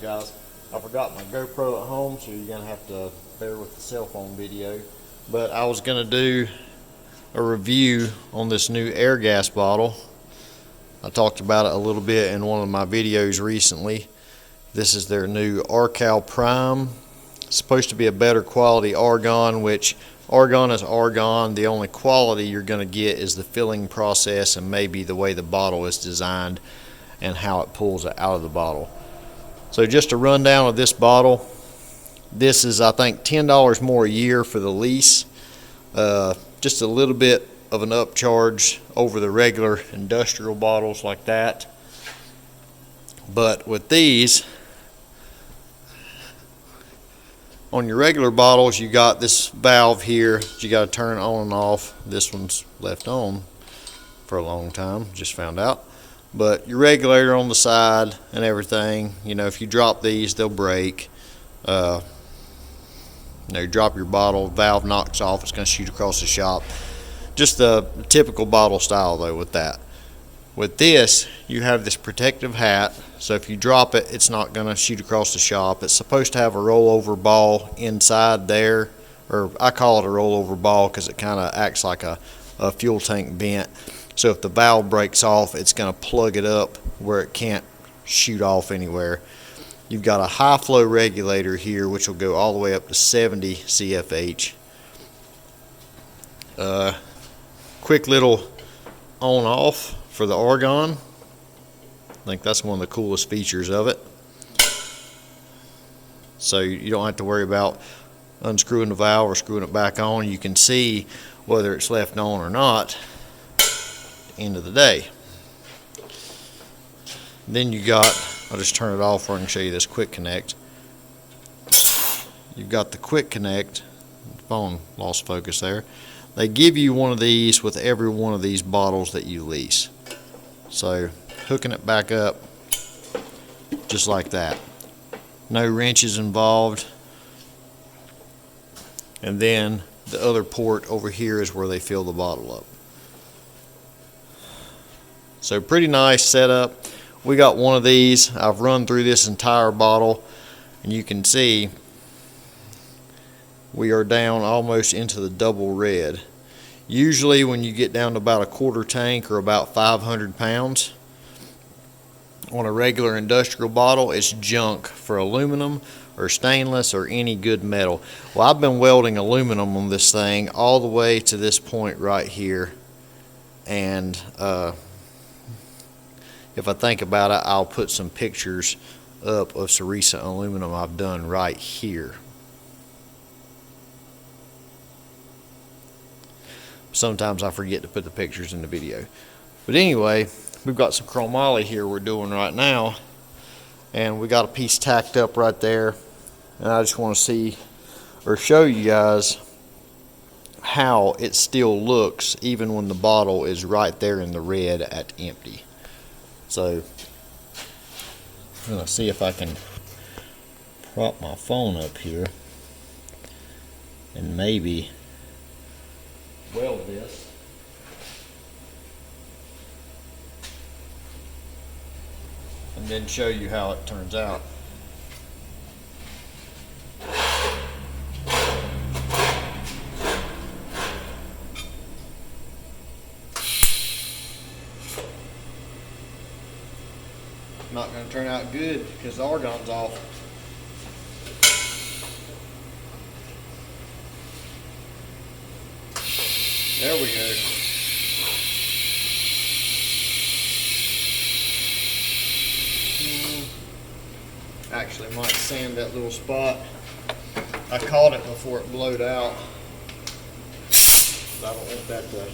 up, guys? I forgot my GoPro at home, so you're gonna have to bear with the cell phone video. But I was gonna do a review on this new Airgas bottle. I talked about it a little bit in one of my videos recently. This is their new ARCAL Prime. It's supposed to be a better quality Argon, which Argon is Argon. The only quality you're going to get is the filling process and maybe the way the bottle is designed and how it pulls it out of the bottle. So just a rundown of this bottle. This is, I think, $10 more a year for the lease. Just a little bit of an upcharge over the regular industrial bottles like that. But with these, on your regular bottles, you got this valve here you got to turn on and off. This one's left on for a long time, just found out. But your regulator on the side and everything, you know, if you drop these, they'll break. You drop your bottle, valve knocks off, it's going to shoot across the shop. Just the typical bottle style though with that. With this, you have this protective hat, so if you drop it, it's not going to shoot across the shop. It's supposed to have a rollover ball inside there, or I call it a rollover ball because it kind of acts like a fuel tank vent. So if the valve breaks off, it's going to plug it up where it can't shoot off anywhere. You've got a high flow regulator here, which will go all the way up to 70 CFH. Quick little on-off for the Argon. I think that's one of the coolest features of it. So you don't have to worry about unscrewing the valve or screwing it back on. You can see whether it's left on or not at the end of the day. Then you got, I'll just turn it off so I can show you this quick connect. You've got the quick connect. The phone lost focus there. They give you one of these with every one of these bottles that you lease. So hooking it back up just like that. No wrenches involved. And then the other port over here is where they fill the bottle up. So pretty nice setup. We got one of these. I've run through this entire bottle and you can see we are down almost into the double red. Usually when you get down to about a quarter tank or about 500 pounds on a regular industrial bottle, it's junk for aluminum or stainless or any good metal. Well, I've been welding aluminum on this thing all the way to this point right here, and if I think about it, I'll put some pictures up of some recent aluminum I've done right here. Sometimes I forget to put the pictures in the video. But anyway, we've got some chromoly here we're doing right now. And we got a piece tacked up right there. And I just want to see or show you guys how it still looks even when the bottle is right there in the red at empty. So I'm going to see if I can prop my phone up here and maybe weld this. And then show you how it turns out. Not going to turn out good because the argon's off. There we go. Actually, might sand that little spot. I caught it before it blowed out. But I don't want that to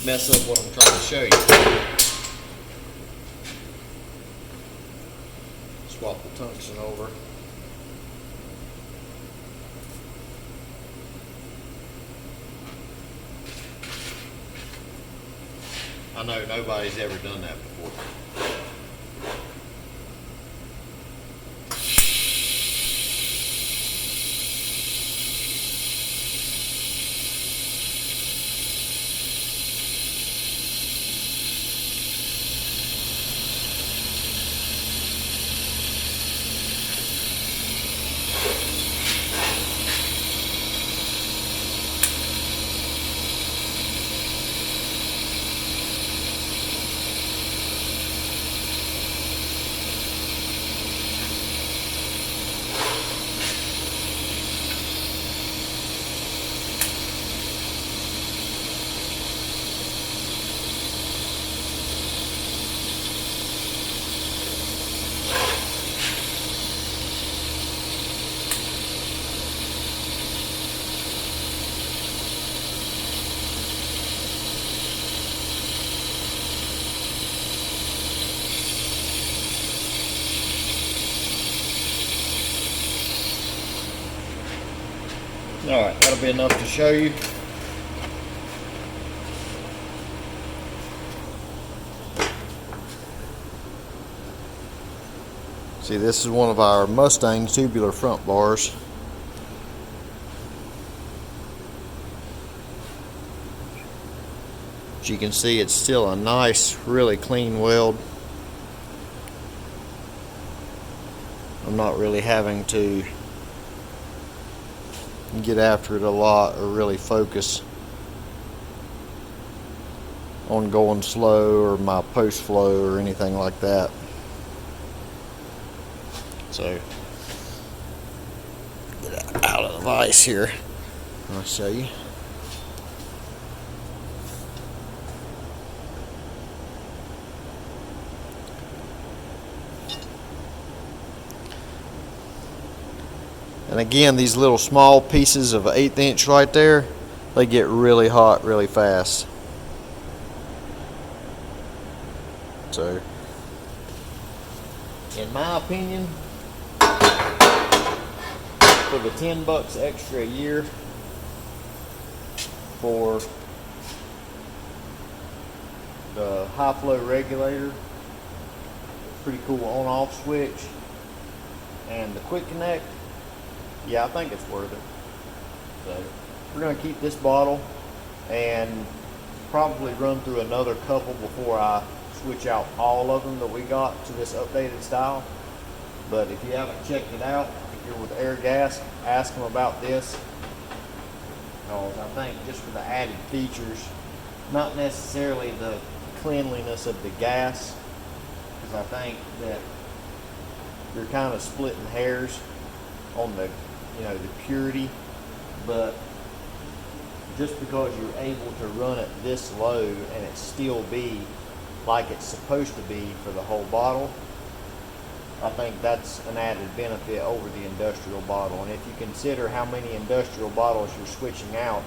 mess up what I'm trying to show you. Swap the tungsten over. I know nobody's ever done that before. Alright, that'll be enough to show you. See, this is one of our Mustang tubular front bars. As you can see, it's still a nice, really clean weld. I'm not really having to get after it a lot or really focus on going slow or my post flow or anything like that. So, get out of the vise here. I'll show you. And again, these little small pieces of 1/8 inch right there, they get really hot really fast. So, in my opinion, for the $10 extra a year for the high flow regulator, pretty cool on off switch, and the quick connect, yeah, I think it's worth it. So we're going to keep this bottle and probably run through another couple before I switch out all of them that we got to this updated style. But if you haven't checked it out, if you're with Airgas, ask them about this, because I think just for the added features, not necessarily the cleanliness of the gas, because I think that you're kind of splitting hairs on the, the purity, but just because you're able to run it this low and it still be like it's supposed to be for the whole bottle, I think that's an added benefit over the industrial bottle. And if you consider how many industrial bottles you're switching out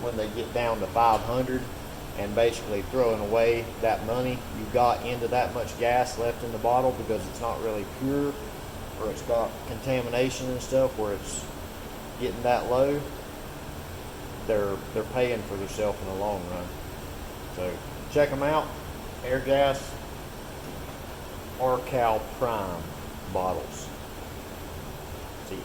when they get down to 500 and basically throwing away that money you got into that much gas left in the bottle because it's not really pure, or it's got contamination and stuff where it's getting that low, they're paying for themselves in the long run. So check them out. Airgas ARCAL Prime bottles. See you.